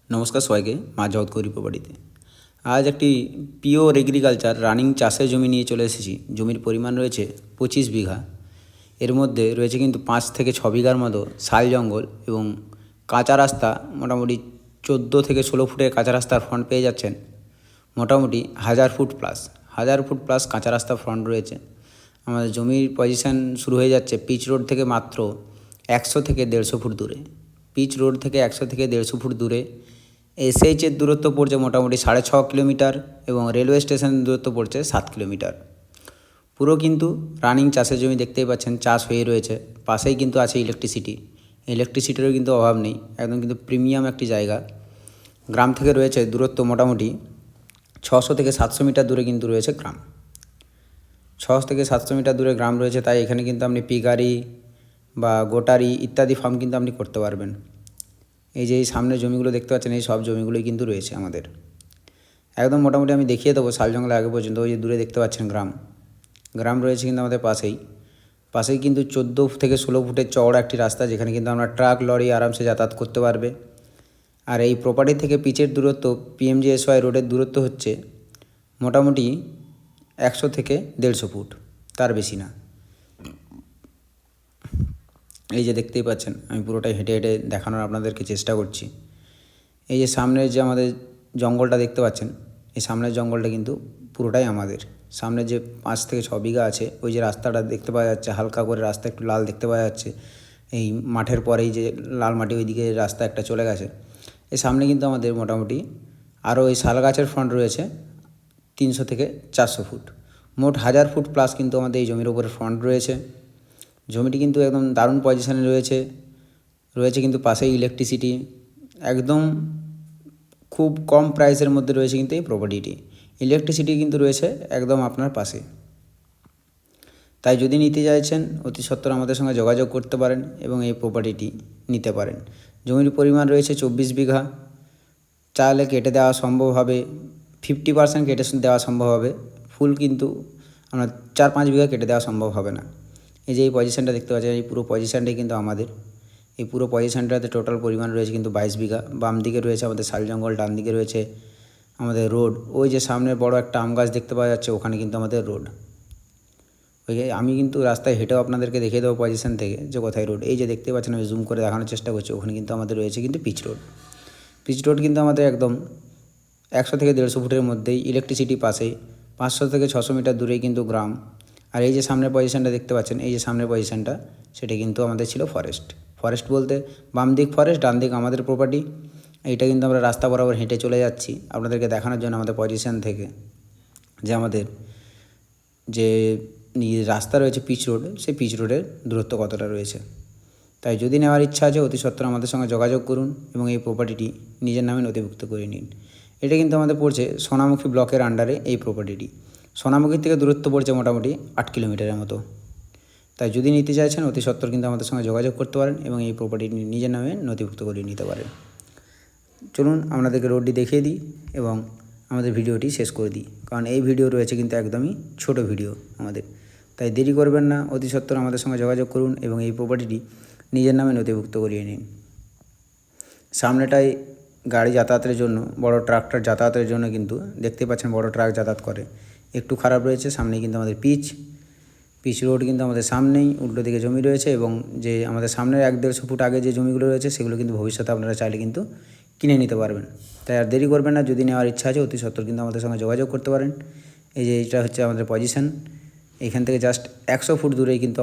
নমস্কার সবাইকে, মা জগৎগৌরী প্রপার্টিতে আজ একটি পিওর এগ্রিকালচার রানিং চাষের জমি নিয়ে চলে এসেছি। জমির পরিমাণ রয়েছে 25 বিঘা। এর মধ্যে রয়েছে কিন্তু 5 থেকে 6 বিঘার মতো শাল জঙ্গল এবং কাঁচা রাস্তা। মোটামুটি 14 থেকে 16 ফুটের কাঁচা রাস্তার ফ্রন্ট পেয়ে যাচ্ছেন। মোটামুটি 1000 ফুট প্লাস কাঁচা রাস্তা ফ্রন্ট রয়েছে। আমাদের জমির পজিশান শুরু হয়ে যাচ্ছে পিচ রোড থেকে মাত্র 100 থেকে 150 ফুট দূরে। পিচ রোড থেকে 100 থেকে 150 ফুট দূরে এসএইচের দূরত্ব পড়ছে মোটামুটি 6.5 কিলোমিটার এবং রেলওয়ে স্টেশনের দূরত্ব পড়ছে 7 কিলোমিটার। পুরো কিন্তু রানিং চাষের জমি দেখতেই পাচ্ছেন, চাষ হয়ে রয়েছে। পাশেই কিন্তু আছে ইলেকট্রিসিটিরও কিন্তু অভাব নেই, একদম কিন্তু প্রিমিয়াম একটি জায়গা। গ্রাম থেকে রয়েছে দূরত্ব মোটামুটি 600 থেকে 700 মিটার দূরে কিন্তু রয়েছে গ্রাম। 600 থেকে 700 মিটার দূরে গ্রাম রয়েছে, তাই এখানে কিন্তু আপনি পিগারি বা গোটারি ইত্যাদি ফার্ম কিন্তু আপনি করতে পারবেন। এই যে এই সামনে জমিগুলো দেখতে পাচ্ছেন, এই সব জমিগুলোই কিন্তু রয়েছে আমাদের। একদম মোটামুটি আমি দেখিয়ে দেবো শাল জঙ্গলে আগে পর্যন্ত। ওই যে দূরে দেখতে পাচ্ছেন গ্রাম রয়েছে কিন্তু আমাদের পাশেই কিন্তু 14 থেকে 16 ফুটের চওড়া একটি রাস্তা, যেখানে কিন্তু আমরা ট্রাক লরি আরামসে যাতায়াত করতে পারবে। আর এই প্রপার্টি থেকে পিচের দূরত্ব PMGSY রোডের দূরত্ব হচ্ছে মোটামুটি 100 থেকে 150 ফুট, তার বেশি না। এই যে দেখতেই পাচ্ছেন, আমি পুরোটাই হেঁটে হেঁটে দেখানোর আপনাদেরকে চেষ্টা করছি। এই যে সামনের যে আমাদের জঙ্গলটা দেখতে পাচ্ছেন, এই সামনের জঙ্গলটা কিন্তু পুরোটাই আমাদের। সামনে যে 5 থেকে 6 বিঘা আছে, ওই যে রাস্তাটা দেখতে পাওয়া যাচ্ছে, হালকা করে রাস্তা একটু লাল দেখতে পাওয়া যাচ্ছে। এই মাঠের পরেই যে লাল মাটি, ওইদিকে রাস্তা একটা চলে গেছে। এই সামনে কিন্তু আমাদের মোটামুটি আরও এই শাল গাছের ফ্রন্ট রয়েছে 300 থেকে 400 ফুট। মোট 1000 ফুট প্লাস কিন্তু আমাদের এই জমির উপরে ফ্রন্ট রয়েছে। জমিটি কিন্তু একদম দারুণ পজিশানে রয়েছে কিন্তু পাশেই ইলেকট্রিসিটি। একদম খুব কম প্রাইসের মধ্যে রয়েছে কিন্তু এই প্রপার্টিটি। ইলেকট্রিসিটি কিন্তু রয়েছে একদম আপনার পাশে। তাই যদি নিতে চাইছেন অতি সত্বর আমাদের সঙ্গে যোগাযোগ করতে পারেন এবং এই প্রপার্টিটি নিতে পারেন। জমির পরিমাণ রয়েছে 24 বিঘা। চাইলে কেটে দেওয়া সম্ভব হবে, 50% কেটে দেওয়া সম্ভব হবে। ফুল কিন্তু আপনার 4-5 বিঘা কেটে দেওয়া সম্ভব হবে না। এই যে এই পজিশানটা দেখতে পাচ্ছেন, এই পুরো পজিশানটাই কিন্তু আমাদের। এই পুরো পজিশানটাতে টোটাল পরিমাণ রয়েছে কিন্তু 22 বিঘা। বাম দিকে রয়েছে আমাদের শাল জঙ্গল, ডান দিকে রয়েছে আমাদের রোড। ওই যে সামনে বড় একটা আম গাছ দেখতে পাওয়া যাচ্ছে, ওখানে কিন্তু আমাদের রোড। ওই আমি কিন্তু রাস্তায় হেঁটেও আপনাদেরকে দেখিয়ে দেবো পজিশান থেকে যে কোথায় রোড। এই যে দেখতে পাচ্ছেন, আমি জুম করে দেখানোর চেষ্টা করছি, ওখানে কিন্তু আমাদের রয়েছে কিন্তু পিচ রোড কিন্তু আমাদের একদম 100 থেকে 150 ফুটের মধ্যেই। ইলেকট্রিসিটি পাশেই, 500 থেকে 600 মিটার দূরেই কিন্তু গ্রাম। আর এই যে সামনের পজিশানটা দেখতে পাচ্ছেন, এই যে সামনের পজিশানটা, সেটা কিন্তু আমাদের ছিল ফরেস্ট বলতে বাম দিক ফরেস্ট, ডান দিক আমাদের প্রপার্টি। এইটা কিন্তু আমরা রাস্তা বরাবর হেঁটে চলে যাচ্ছি আপনাদেরকে দেখানোর জন্য আমাদের পজিশান থেকে যে আমাদের যে রাস্তা রয়েছে পিচ রোড, সেই পিচ রোডের দূরত্ব কতটা রয়েছে। তাই যদি নেওয়ার ইচ্ছা আছে অতি সত্বর আমাদের সঙ্গে যোগাযোগ করুন এবং এই প্রপার্টিটি নিজের নামে নথিভুক্ত করে নিন। এটা কিন্তু আমাদের পড়ছে সোনামুখী ব্লকের আন্ডারে এই প্রপার্টিটি। সোনামুখীর থেকে দূরত্ব পড়ছে মোটামুটি 8 কিলোমিটারের মতো। তাই যদি নিতে চাইছেন অতি সত্বর কিন্তু আমাদের সঙ্গে যোগাযোগ করতে পারেন এবং এই প্রপার্টিটি নিজের নামে নথিভুক্ত করে নিতে পারেন। চলুন আপনাদেরকে রোডটি দেখিয়ে দিই এবং আমাদের ভিডিওটি শেষ করে দিই, কারণ এই ভিডিও রয়েছে কিন্তু একদমই ছোট ভিডিও আমাদের। তাই দেরি করবেন না, অতি সত্বর আমাদের সঙ্গে যোগাযোগ করুন এবং এই প্রপার্টিটি নিজের নামে নথিভুক্ত করিয়ে নিন। সামনেটায় গাড়ি যাতায়াতের জন্য, বড় ট্রাক্টর যাতায়াতের জন্য কিন্তু দেখতে পাচ্ছেন বড় ট্রাক যাতায়াত করে। একটু খারাপ রয়েছে, সামনেই কিন্তু আমাদের পিচ রোড কিন্তু আমাদের সামনেই। উল্টো দিকে জমি রয়েছে এবং যে আমাদের সামনের 1-150 ফুট আগে যে জমিগুলো রয়েছে, সেগুলো কিন্তু ভবিষ্যতে আপনারা চাইলে কিন্তু কিনে নিতে পারবেন। তাই আর দেরি করবেন না, যদি নেওয়ার ইচ্ছা আছে অতি সত্বর কিন্তু আমাদের সঙ্গে যোগাযোগ করতে পারেন। এই যে এইটা হচ্ছে আমাদের পজিশান, এখান থেকে জাস্ট 100 ফুট দূরেই কিন্তু